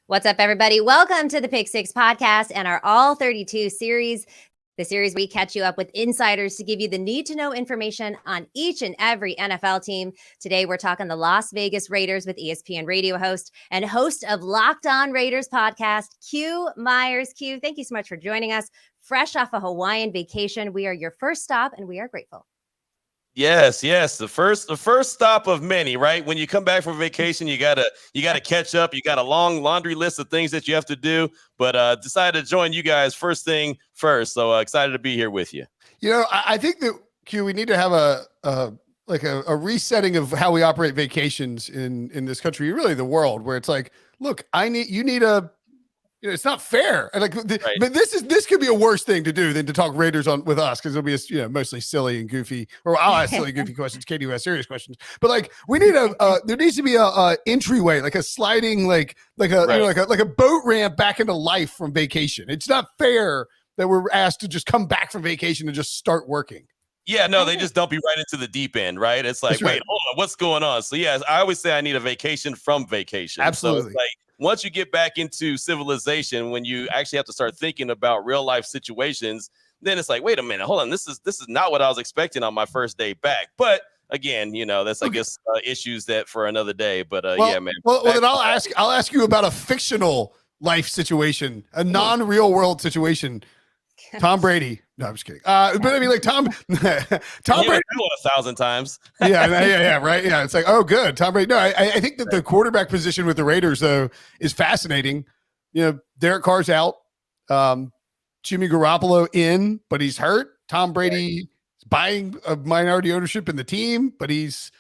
What's up, everybody? Welcome to the Pick Six podcast and our All 32 series. The series where we catch you up with insiders to give you the need-to-know information on each and every NFL team. Today, we're talking the Las Vegas Raiders with ESPN radio host and host of Locked On Raiders podcast, Qiant Myers. Q, thank you so much for joining us. Fresh off a Hawaiian vacation, we are your first stop, and we are grateful. Yes. The first stop of many, right? When you come back from vacation, you gotta catch up. You got a long laundry list of things that you have to do, but decided to join you guys first thing first. So excited to be here with you. You know, I think that Q, we need to have a resetting of how we operate vacations in this country, really the world, where it's like, look, it's not fair. And but this could be a worse thing to do than to talk Raiders with us, because it'll be mostly silly and goofy. Or I'll ask silly, goofy questions. Katie will ask serious questions. But we need there needs to be a entryway, like a sliding, like a boat ramp back into life from vacation. It's not fair that we're asked to just come back from vacation and just start working. Yeah, no, they just dump you right into the deep end, right? It's like, wait, hold on, what's going on? So yeah, I always say I need a vacation from vacation. Absolutely. So it's like, once you get back into civilization, when you actually have to start thinking about real life situations, then it's like, wait a minute, hold on, this is not what I was expecting on my first day back. But again, that's I guess issues that for another day. But yeah, man. Well, then I'll ask you about a fictional life situation, a non-real world situation. Tom Brady. No, I'm just kidding. But I mean, like Tom Brady. 1,000 times. yeah, right. Yeah, it's like, oh, good, Tom Brady. No, I think that the quarterback position with the Raiders though is fascinating. Derek Carr's out. Jimmy Garoppolo in, but he's hurt. Tom Brady is buying a minority ownership in the team, but he's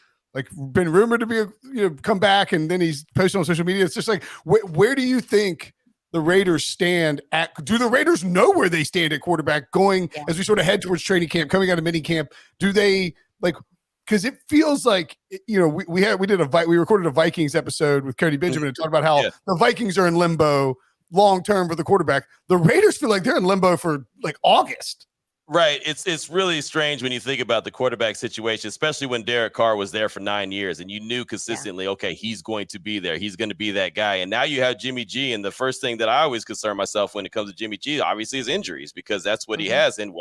been rumored to be come back, and then he's posted on social media. It's just like, where do you think the Raiders stand at? Do the Raiders know where they stand at quarterback going as we sort of head towards training camp, coming out of mini camp? Do they because it feels like, we recorded a Vikings episode with Cody Benjamin and talked about how the Vikings are in limbo long term for the quarterback. The Raiders feel like they're in limbo for August. Right. It's really strange when you think about the quarterback situation, especially when Derek Carr was there for 9 years and you knew consistently, okay, he's going to be there. He's going to be that guy. And now you have Jimmy G. And the first thing that I always concern myself when it comes to Jimmy G, obviously, is injuries, because that's what he has. And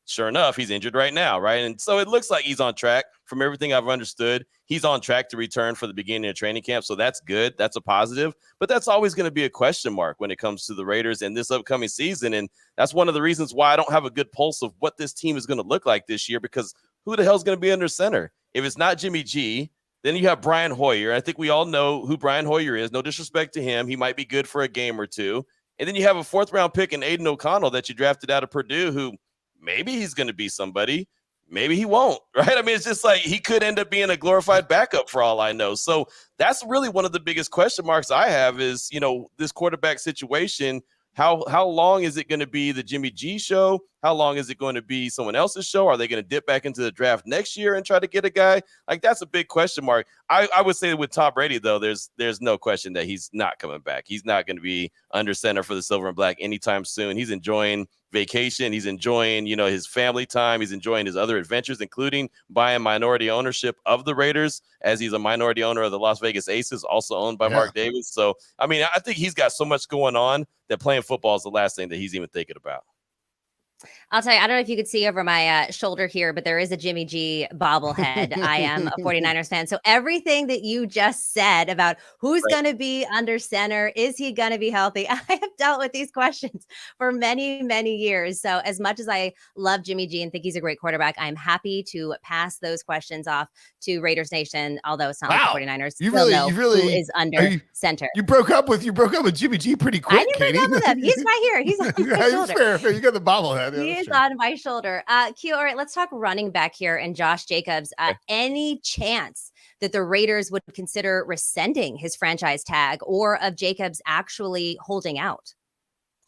sure enough, he's injured right now. Right. And so it looks like he's on track. From everything I've understood, he's on track to return for the beginning of training camp. So that's good. That's a positive. But that's always going to be a question mark when it comes to the Raiders and this upcoming season. And that's one of the reasons why I don't have a good pulse of what this team is going to look like this year, because who the hell is going to be under center? If it's not Jimmy G, then you have Brian Hoyer. I think we all know who Brian Hoyer is. No disrespect to him. He might be good for a game or two. And then you have a 4th-round pick in Aiden O'Connell that you drafted out of Purdue, who maybe he's going to be somebody. Maybe he won't, right? I mean, it's just like he could end up being a glorified backup for all I know. So that's really one of the biggest question marks I have is, this quarterback situation. How long is it going to be the Jimmy G show? How long is it going to be someone else's show? Are they going to dip back into the draft next year and try to get a guy? That's a big question mark. I would say with Tom Brady, though, there's no question that he's not coming back. He's not going to be under center for the Silver and Black anytime soon. He's enjoying vacation. He's enjoying, his family time. He's enjoying his other adventures, including buying minority ownership of the Raiders, as he's a minority owner of the Las Vegas Aces, also owned by Mark Davis. So, I mean, I think he's got so much going on that playing football is the last thing that he's even thinking about. I'll tell you, I don't know if you could see over my shoulder here, but there is a Jimmy G bobblehead. I am a 49ers fan. So everything that you just said about who's going to be under center, is he going to be healthy? I have dealt with these questions for many, many years. So as much as I love Jimmy G and think he's a great quarterback, I'm happy to pass those questions off to Raiders Nation, although it's not like the 49ers. You really who is under center. You broke up with Jimmy G pretty quick. I didn't break up with him. He's right here. He's on my shoulder. Fair. You got the bobblehead. He is on my shoulder. Q, all right, let's talk running back here and Josh Jacobs. Any chance that the Raiders would consider rescinding his franchise tag, or of Jacobs actually holding out?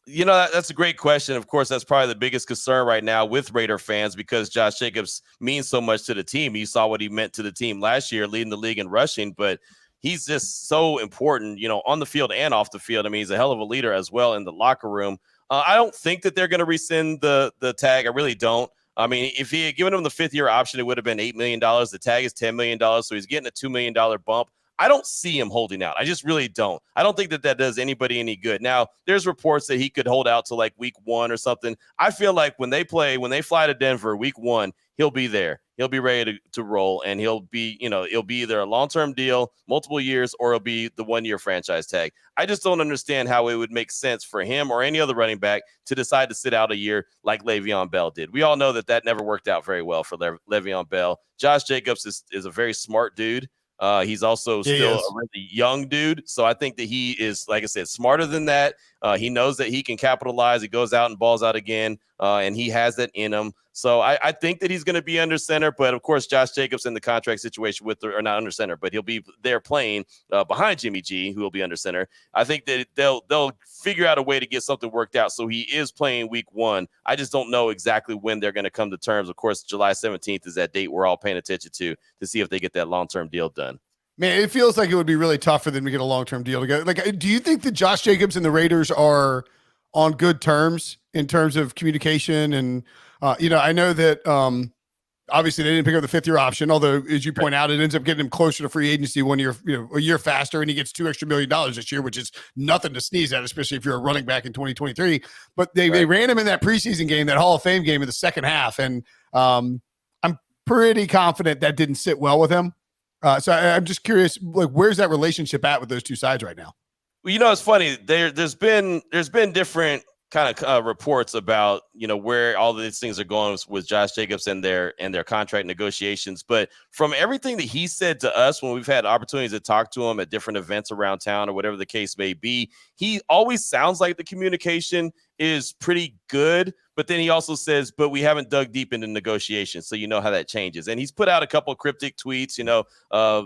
That's a great question. Of course, that's probably the biggest concern right now with Raider fans, because Josh Jacobs means so much to the team. You saw what he meant to the team last year, leading the league in rushing, but he's just so important, on the field and off the field. I mean, he's a hell of a leader as well in the locker room. I don't think that they're going to rescind the tag. I really don't. I mean, if he had given him the 5th-year option, it would have been $8 million. The tag is $10 million, so he's getting a $2 million bump. I don't see him holding out. I just really don't. I don't think that does anybody any good. Now, there's reports that he could hold out to like week 1 or something. I feel like when they fly to Denver week 1, he'll be there. He'll be ready to roll, and it'll be either a long-term deal, multiple years, or it'll be the 1-year franchise tag. I just don't understand how it would make sense for him or any other running back to decide to sit out a year like Le'Veon Bell did. We all know that never worked out very well for Le'Veon Bell. Josh Jacobs is a very smart dude. He's also still a really young dude. So I think that he is, like I said, smarter than that. He knows that he can capitalize. He goes out and balls out again, and he has that in him. So I think that he's going to be under center. But, of course, Josh Jacobs in the contract situation or not under center, but he'll be there playing behind Jimmy G, who will be under center. I think that they'll figure out a way to get something worked out. So he is playing week 1. I just don't know exactly when they're going to come to terms. Of course, July 17th is that date we're all paying attention to see if they get that long-term deal done. Man, it feels like it would be really tough for them to get a long-term deal together. Like, do you think that Josh Jacobs and the Raiders are on good terms in terms of communication? And, I know that obviously they didn't pick up the 5th-year option, although, as you point out, it ends up getting him closer to free agency 1 year, a year faster, and he gets $2 extra million this year, which is nothing to sneeze at, especially if you're a running back in 2023. But they ran him in that preseason game, that Hall of Fame game in the second half, and I'm pretty confident that didn't sit well with him. So I'm just curious, like, where's that relationship at with those two sides right now? Well, it's funny. There's been different kind of reports about where all of these things are going with Josh Jacobs and their contract negotiations. But from everything that he said to us when we've had opportunities to talk to him at different events around town or whatever the case may be, he always sounds like the communication is pretty good. But then he also says, but we haven't dug deep into negotiations. So you know how that changes. And he's put out a couple of cryptic tweets,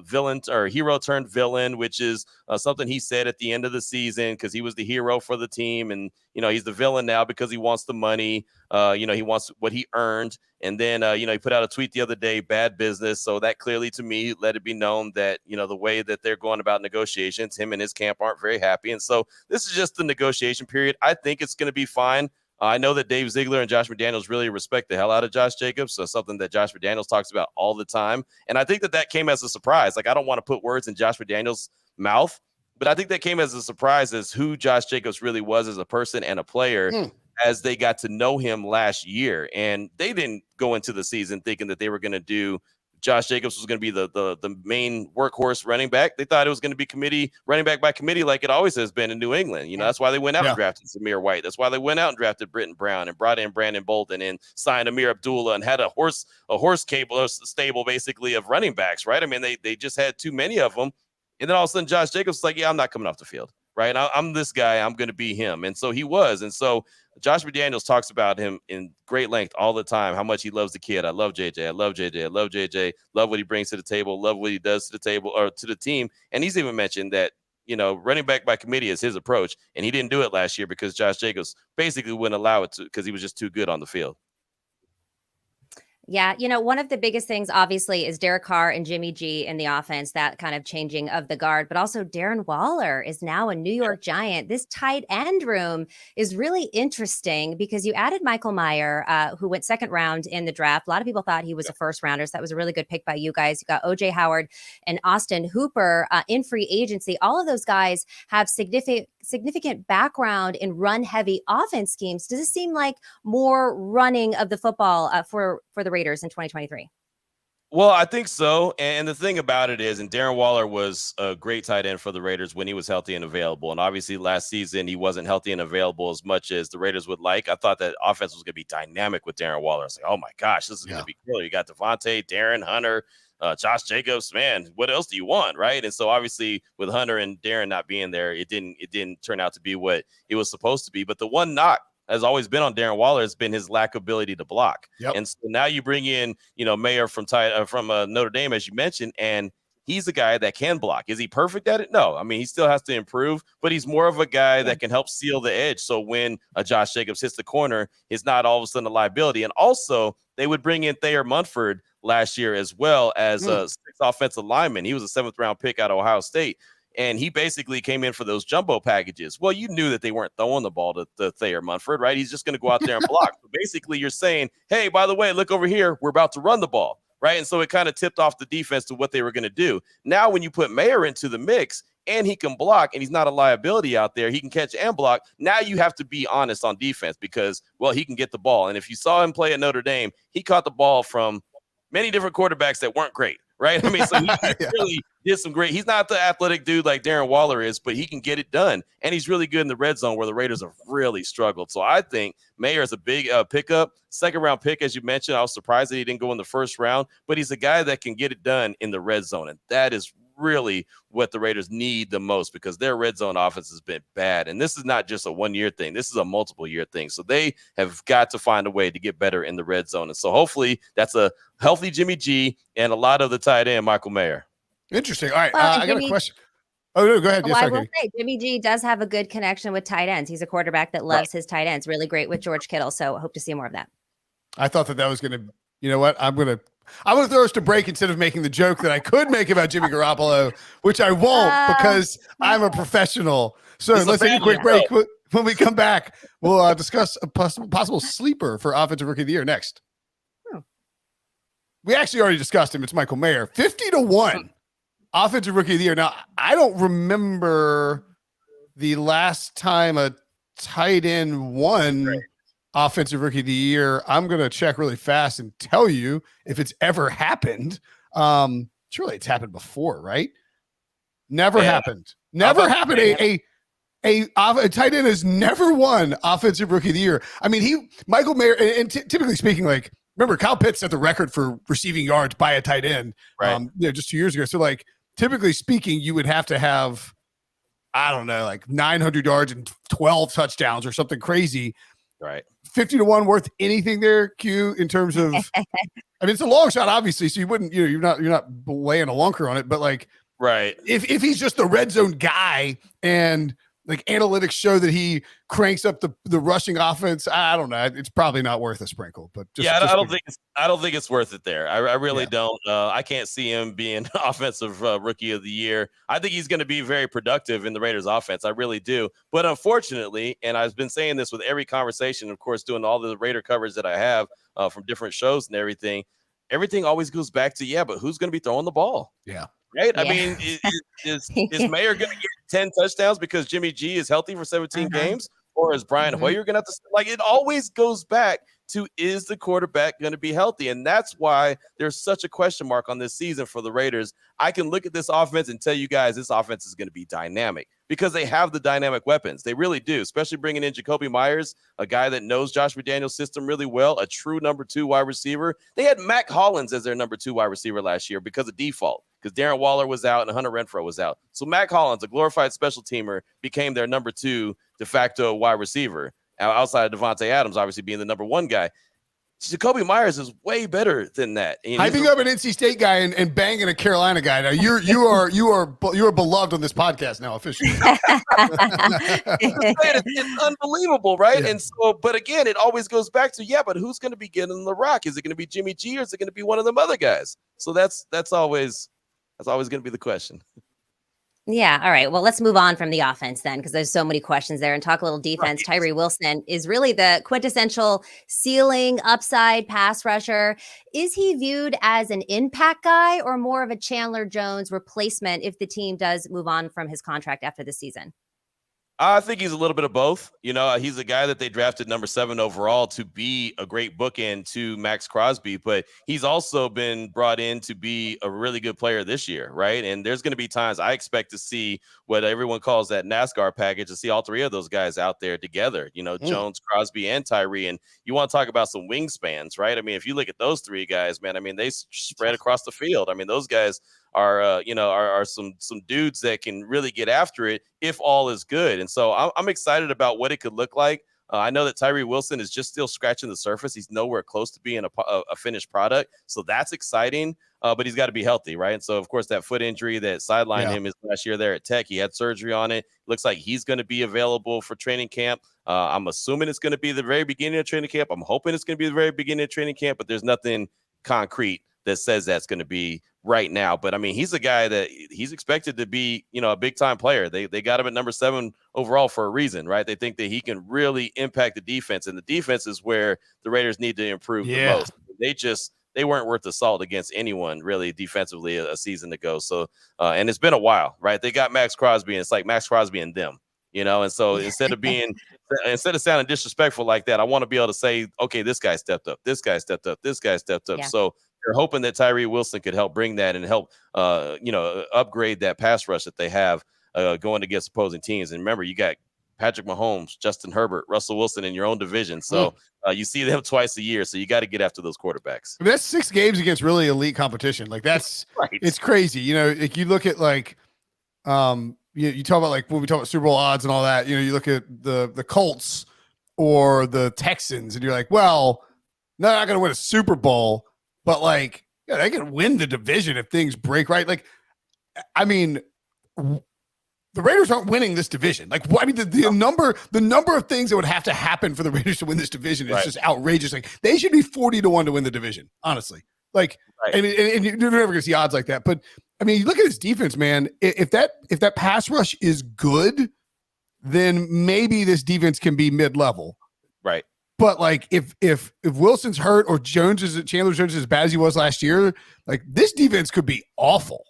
villain or hero turned villain, which is something he said at the end of the season because he was the hero for the team. And, he's the villain now because he wants the money. He wants what he earned. And then, he put out a tweet the other day, bad business. So that clearly to me let it be known that, the way that they're going about negotiations, him and his camp aren't very happy. And so this is just the negotiation period. I think it's going to be fine. I know that Dave Ziegler and Josh McDaniels really respect the hell out of Josh Jacobs, so something that Josh McDaniels talks about all the time. And I think that came as a surprise. Like, I don't want to put words in Josh McDaniels' mouth, but I think that came as a surprise as who Josh Jacobs really was as a person and a player as they got to know him last year. And they didn't go into the season thinking that they were going to do Josh Jacobs was going to be the main workhorse running back. They thought it was going to be running back by committee like it always has been in New England. That's why they went out and drafted Zamir White. That's why they went out and drafted Britton Brown and brought in Brandon Bolden and signed Amir Abdullah and had a horse stable basically of running backs, right? I mean, they just had too many of them. And then all of a sudden Josh Jacobs was like, yeah, I'm not coming off the field, right? I'm this guy. I'm going to be him. And so he was. And so Josh McDaniels talks about him in great length all the time, how much he loves the kid. I love JJ. I love JJ. I love JJ. Love what he brings to the table. Love what he does to the table or to the team. And he's even mentioned that, running back by committee is his approach. And he didn't do it last year because Josh Jacobs basically wouldn't allow it to because he was just too good on the field. Yeah, one of the biggest things, obviously, is Derek Carr and Jimmy G in the offense, that kind of changing of the guard. But also Darren Waller is now a New York Giant. This tight end room is really interesting because you added Michael Meyer, who went 2nd round in the draft. A lot of people thought he was a first rounder, so that was a really good pick by you guys. You got O.J. Howard and Austin Hooper in free agency. All of those guys have significant background in run-heavy offense schemes. Does it seem like more running of the football for the Raiders in 2023? Well, I think so. And the thing about it is, and Darren Waller was a great tight end for the Raiders when he was healthy and available. And obviously last season, he wasn't healthy and available as much as the Raiders would like. I thought that offense was going to be dynamic with Darren Waller. I was like, oh my gosh, this is going to be killer. You got Devontae, Darren, Hunter, Josh Jacobs, man, what else do you want? Right. And so obviously with Hunter and Darren not being there, it didn't turn out to be what it was supposed to be. But the one knock has always been on Darren Waller has been his lack of ability to block. And so now you bring in, Mayer from Notre Dame, as you mentioned, and he's a guy that can block. Is he perfect at it? No. I mean, he still has to improve, but he's more of a guy that can help seal the edge. So when Josh Jacobs hits the corner, it's not all of a sudden a liability. And also they would bring in Thayer Munford last year as well as a 6th offensive lineman. He was a 7th round pick out of Ohio State. And he basically came in for those jumbo packages. Well, you knew that they weren't throwing the ball to Thayer Munford, right? He's just going to go out there and block. So basically, you're saying, hey, by the way, look over here. We're about to run the ball, right? And so it kind of tipped off the defense to what they were going to do. Now, when you put Mayer into the mix and he can block and he's not a liability out there, he can catch and block. Now you have to be honest on defense because, well, he can get the ball. And if you saw him play at Notre Dame, he caught the ball from many different quarterbacks that weren't great, right? I mean, so he really did some great. He's not the athletic dude like Darren Waller is, but he can get it done. And he's really good in the red zone where the Raiders have really struggled. So I think Mayer is a big pickup, second-round pick, as you mentioned. I was surprised that he didn't go in the first round, but he's a guy that can get it done in the red zone. And that is really what the Raiders need the most because their red zone offense has been bad. And this is not just a one-year thing. This is a multiple-year thing. So they have got to find a way to get better in the red zone. And so hopefully that's a healthy Jimmy G and a lot of the tight end, Michael Mayer. Interesting. All right. I got a question. Oh, no, go ahead. Well, I will say Jimmy G does have a good connection with tight ends. He's a quarterback that loves his tight ends. Really great with George Kittle. So I hope to see more of that. I thought that was going to, you know what? I'm going to throw us to break instead of making the joke that I could make about Jimmy Garoppolo, which I won't because I'm a professional. So let's take a quick break. When we come back, we'll discuss a possible sleeper for Offensive Rookie of the Year next. We actually already discussed him. It's Michael Mayer. 50-1 Offensive Rookie of the Year. Now, I don't remember the last time a tight end won Offensive Rookie of the Year. I'm going to check really fast and tell you if it's ever happened. Surely it's happened before, right? Never happened. Never happened. A tight end has never won Offensive Rookie of the Year. I mean, Michael Mayer, and typically speaking, like, remember, Kyle Pitts set the record for receiving yards by a tight end, just 2 years ago. So, like, typically speaking, you would have to have, I don't know, like 900 yards and 12 touchdowns or something crazy. Right. 50-1 worth anything there, Q, in terms of, I mean, it's a long shot, obviously. So you wouldn't, you're not laying a lunker on it, but like, right. If he's just the red zone guy and like analytics show that he cranks up the rushing offense, I don't know. It's probably not worth a sprinkle, but I don't think it's worth it there. I really don't. I can't see him being offensive rookie of the year. I think he's going to be very productive in the Raiders offense. I really do. But unfortunately, and I've been saying this with every conversation, of course, doing all the Raider coverage that I have from different shows and everything always goes back to, but who's going to be throwing the ball? Yeah. Right. Yeah. I mean, is Mayer going to get 10 touchdowns because Jimmy G is healthy for 17 games? Or is Brian Hoyer going to have to, like, it always goes back to, is the quarterback going to be healthy? And that's why there's such a question mark on this season for the Raiders. I can look at this offense and tell you guys this offense is going to be dynamic because they have the dynamic weapons. They really do, especially bringing in Qiant Myers, a guy that knows Josh McDaniels' system really well, a true number 2 wide receiver. They had Mac Hollins as their number 2 wide receiver last year because of default, because Darren Waller was out and Hunter Renfrow was out. So Mac Hollins, a glorified special teamer, became their number 2 de facto wide receiver, outside of Devontae Adams, obviously being the number 1 guy. Qiant Myers is way better than that. Hyping up an NC State guy and banging a Carolina guy. Now you are beloved on this podcast now officially. It's unbelievable, right? Yeah. And so, but again, it always goes back to but who's going to be getting the rock? Is it going to be Jimmy G or is it going to be one of them other guys? So that's always going to be the question. Yeah. All right. Well, let's move on from the offense then, because there's so many questions there, and talk a little defense. Right. Tyree Wilson is really the quintessential ceiling upside pass rusher. Is he viewed as an impact guy or more of a Chandler Jones replacement if the team does move on from his contract after the season? I think he's a little bit of both. He's a guy that they drafted number 7 overall to be a great bookend to Max Crosby, but he's also been brought in to be a really good player this year, right? And there's going to be times I expect to see what everyone calls that NASCAR package, to see all 3 of those guys out there together, Jones, Crosby, and Tyree. And you want to talk about some wingspans, right? I mean, if you look at those 3 guys, man, I mean, they spread across the field. I mean, those guys are some dudes that can really get after it if all is good. And so I'm excited about what it could look like. I know that Tyree Wilson is just still scratching the surface. He's nowhere close to being a finished product. So that's exciting, but he's got to be healthy, right? And so, of course, that foot injury that sidelined him his last year there at Tech, he had surgery on it. Looks like he's going to be available for training camp. I'm assuming it's going to be the very beginning of training camp. I'm hoping it's going to be the very beginning of training camp, but there's nothing concrete that says that's going to be right now. But I mean, he's a guy that he's expected to be, a big time player. They got him at number 7 overall for a reason, right? They think that he can really impact the defense, and the defense is where the Raiders need to improve the most. they weren't worth the salt against anyone really defensively a season ago. So, and it's been a while, right? They got Max Crosby, and it's like Max Crosby and them, and so instead of sounding disrespectful like that, I want to be able to say, okay, this guy stepped up, this guy stepped up, this guy stepped up. Yeah. So they're hoping that Tyree Wilson could help bring that and help, upgrade that pass rush that they have going against opposing teams. And remember, you got Patrick Mahomes, Justin Herbert, Russell Wilson in your own division. So you see them twice a year. So you got to get after those quarterbacks. I mean, that's 6 games against really elite competition. Like that's right. It's crazy. Like you look at like, you talk about like when we talk about Super Bowl odds and all that, you look at the Colts or the Texans and you're like, well, they're not going to win a Super Bowl, but like, yeah, they can win the division if things break right. Like, I mean, the Raiders aren't winning this division. Like, I mean, the number of things that would have to happen for the Raiders to win this division is just outrageous. Like, they should be 40-1 to win the division, honestly. Like, I mean, and you're never going to see odds like that. But I mean, you look at his defense, man. If that pass rush is good, then maybe this defense can be mid-level. Right. But like, if Wilson's hurt or Chandler Jones is as bad as he was last year, like this defense could be awful.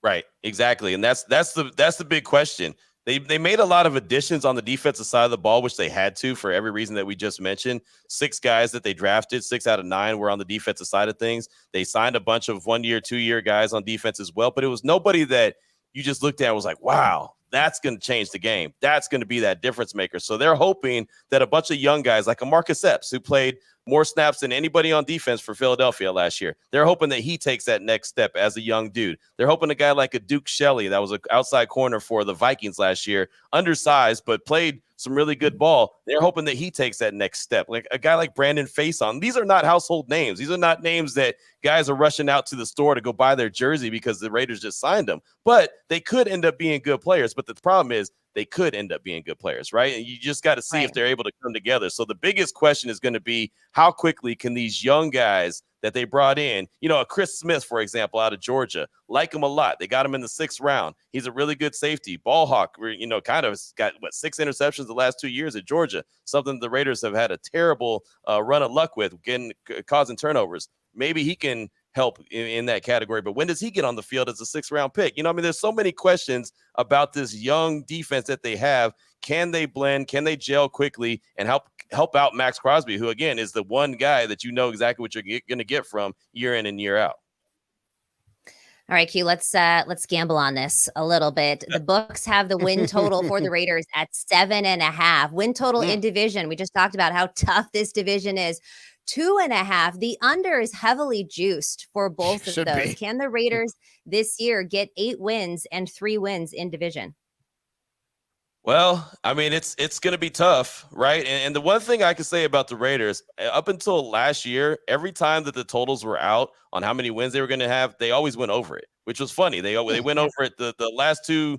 Right, exactly, and that's the big question. They made a lot of additions on the defensive side of the ball, which they had to for every reason that we just mentioned. 6 guys that they drafted, 6 out of 9 were on the defensive side of things. They signed a bunch of 1-year, 2-year guys on defense as well, but it was nobody that you just looked at and was like, wow, that's going to change the game. That's going to be that difference maker. So they're hoping that a bunch of young guys like a Marcus Epps, who played more snaps than anybody on defense for Philadelphia last year, they're hoping that he takes that next step as a young dude. They're hoping a guy like a Duke Shelley, that was an outside corner for the Vikings last year, undersized, but played some really good ball. They're hoping that he takes that next step. Like a guy like Brandon Faison. These are not household names. These are not names that guys are rushing out to the store to go buy their jersey because the Raiders just signed them. But they could end up being good players. But the problem is they could end up being good players, right? And you just got to see if they're able to come together. So the biggest question is going to be how quickly can these young guys that they brought in, a Chris Smith, for example, out of Georgia, like him a lot. They got him in the 6th round. He's a really good safety. Ball hawk, kind of got 6 interceptions the last 2 years at Georgia, something the Raiders have had a terrible run of luck with, causing turnovers. Maybe he can help in that category, but when does he get on the field as a 6th round pick? There's so many questions about this young defense that they have. Can they blend? Can they gel quickly and help out Max Crosby, who again is the one guy that exactly what you're going to get from year in and year out? All right, Q, let's gamble on this a little bit. The books have the win total for the Raiders at 7.5. Win total in division. We just talked about how tough this division is. 2.5. The under is heavily juiced for both of those. Can the Raiders this year get 8 wins and 3 wins in division? Well, I mean, it's going to be tough, right? And the one thing I can say about the Raiders, up until last year, every time that the totals were out on how many wins they were going to have, they always went over it, which was funny. They went over it the last 2-3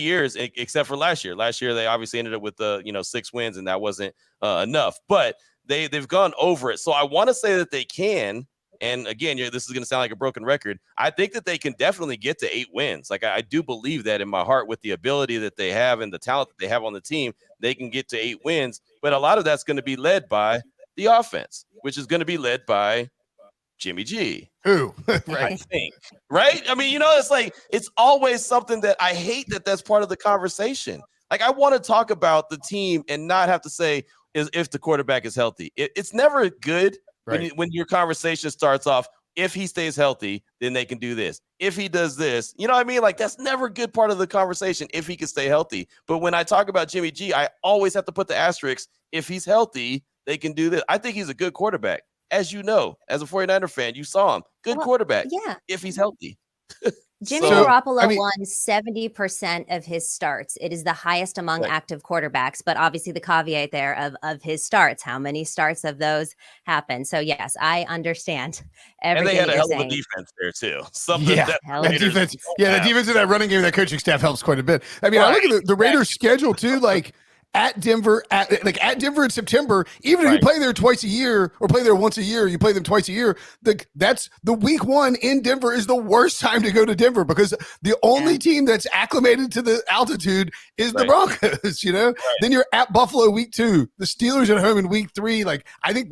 years, except for last year. Last year, they obviously ended up with 6 wins, and that wasn't enough. But they've gone over it. So I want to say that they can. And again, this is going to sound like a broken record. I think that they can definitely get to 8 wins. Like I do believe that in my heart, with the ability that they have and the talent that they have on the team, they can get to 8 wins. But a lot of that's going to be led by the offense, which is going to be led by Jimmy G. Who? Right. I think. Right. I mean, it's like, it's always something that I hate that's part of the conversation. Like I want to talk about the team and not have to say if the quarterback is healthy. It's never good. Right. When your conversation starts off, if he stays healthy, then they can do this. If he does this, you know what I mean? Like that's never a good part of the conversation if he can stay healthy. But when I talk about Jimmy G, I always have to put the asterisk. If he's healthy, they can do this. I think he's a good quarterback. As you know, as a 49er fan, you saw him. Good quarterback. Yeah. If he's healthy. Jimmy Garoppolo won 70% of his starts. It is the highest among active quarterbacks, but obviously the caveat there of his starts, how many starts of those happen. So yes, I understand everything. And they had a hell of saying. A defense there too. Something that defense, the defense of that running game, that coaching staff helps quite a bit. I mean, I look at the Raiders schedule too. Like at Denver, at Denver in September, even if you play there twice a year or play there once a year, you play them twice a year. That's the week one in Denver is the worst time to go to Denver because the only team that's acclimated to the altitude is the Broncos, Then you're at Buffalo week 2, the Steelers at home in week 3. Like, I think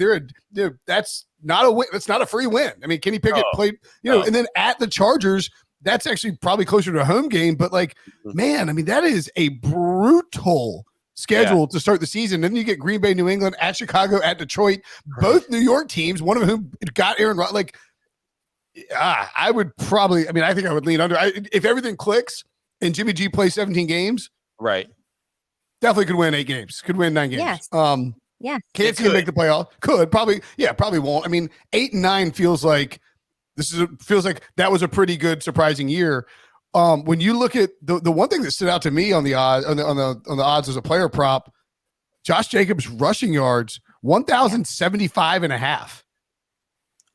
that's not a win. That's not a free win. I mean, Kenny Pickett played, and then at the Chargers, that's actually probably closer to a home game, but man, I mean, that is a brutal schedule to start the season. Then you get Green Bay, New England, at Chicago, at Detroit, both New York teams, one of whom got Aaron Rodgers. I would probably, I think I would lean under. If everything clicks and Jimmy G plays 17 games, definitely could win 8 games, could win 9 games. Yes. Can't see him make the playoff. Could probably won't. 8 and 9 feels like that was a pretty good surprising year. When you look at the one thing that stood out to me on the odds on the odds as a player prop, Josh Jacobs rushing yards 1,075 and a half.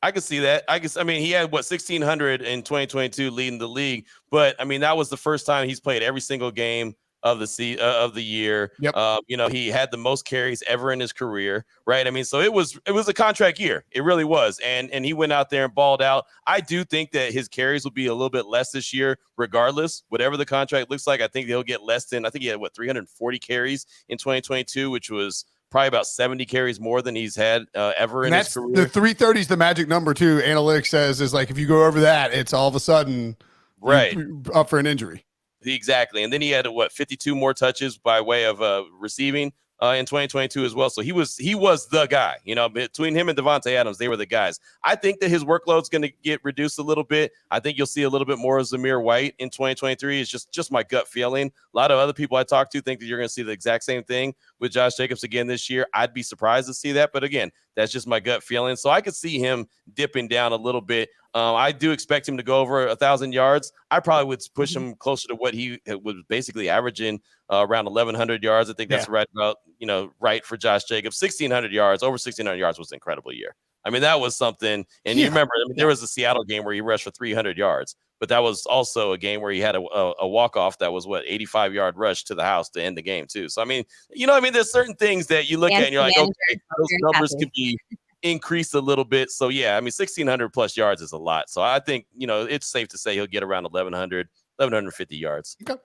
I could see that. He had 1,600 in 2022 leading the league, but that was the first time he's played every single game of the year. Yep. He had the most carries ever in his career, right? So it was a contract year. It really was. And he went out there and balled out. I do think that his carries will be a little bit less this year, regardless, whatever the contract looks like. I think he'll get less than, he had 340 carries in 2022, which was probably about 70 carries more than he's had ever in his career. The 330 is the magic number too. Analytics says is if you go over that, it's all of a sudden up for an injury. Exactly. And then he had 52 more touches by way of receiving in 2022 as well. So he was the guy, between him and Devontae Adams, they were the guys. I think that his workload's going to get reduced a little bit. I think you'll see a little bit more of Zamir White in 2023. It's just my gut feeling. A lot of other people I talk to think that you're going to see the exact same thing with Josh Jacobs again this year. I'd be surprised to see that. But again, that's just my gut feeling. So I could see him dipping down a little bit. I do expect him to go over 1,000 yards. I probably would push him closer to what he was basically averaging around 1,100 yards. I think that's right about, right for Josh Jacobs. 1,600 yards, over 1,600 yards was an incredible year. That was something. And you remember, there was a Seattle game where he rushed for 300 yards, but that was also a game where he had a walk-off that was 85-yard rush to the house to end the game too. So, there's certain things that you look at and you're like, okay, those numbers could be increased a little bit. So, 1,600 plus yards is a lot. So I think, it's safe to say he'll get around 1,100, 1,150 yards. Okay.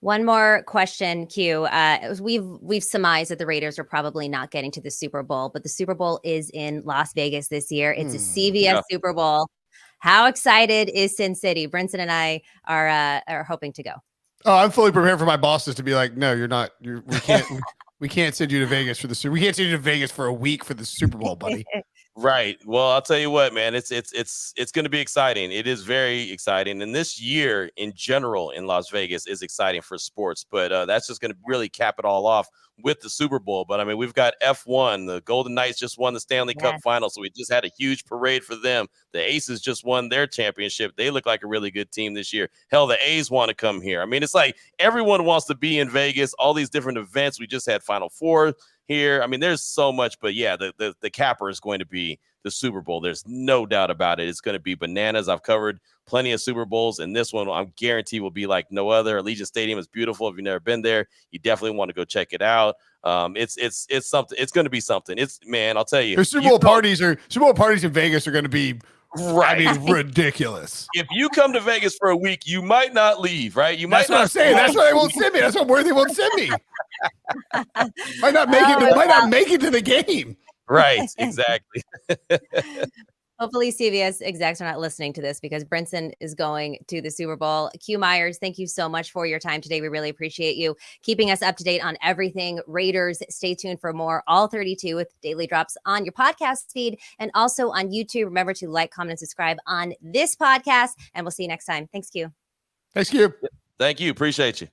One more question, Q. We've surmised that the Raiders are probably not getting to the Super Bowl, but the Super Bowl is in Las Vegas this year. It's a CVS Super Bowl. How excited is Sin City? Brinson and I are hoping to go. Oh, I'm fully prepared for my bosses to be like, no, you're not. We can't send you to Vegas for the Super. We can't send you to Vegas for a week for the Super Bowl, buddy. Right. Well, I'll tell you what, man, it's going to be exciting. It is very exciting. And this year in general in Las Vegas is exciting for sports, but that's just going to really cap it all off with the Super Bowl. But we've got F1. The Golden Knights just won the Stanley Cup final, so we just had a huge parade for them. The Aces just won their championship. They look like a really good team this year. Hell, the A's want to come here. It's like everyone wants to be in Vegas, all these different events. We just had Final Four here. There's so much, but the capper is going to be the Super Bowl. There's no doubt about it. It's going to be bananas. I've covered plenty of Super Bowls, and this one I'm guaranteed will be like no other. Allegiant Stadium is beautiful. If you've never been there, you definitely want to go check it out. It's something. It's going to be something. I'll tell you. The Super Bowl parties in Vegas are going to be ridiculous. If you come to Vegas for a week, you might not leave, right? That's what I'm saying. That's why they won't send me. That's what they won't send me. Might not make it to the game. Right, exactly. Hopefully CBS execs are not listening to this because Brinson is going to the Super Bowl. Q Myers, thank you so much for your time today. We really appreciate you keeping us up to date on everything Raiders. Stay tuned for more All 32 with daily drops on your podcast feed and also on YouTube. Remember to like, comment, and subscribe on this podcast, and we'll see you next time. Thanks, Q. Thanks, Q. Thank you. Appreciate you.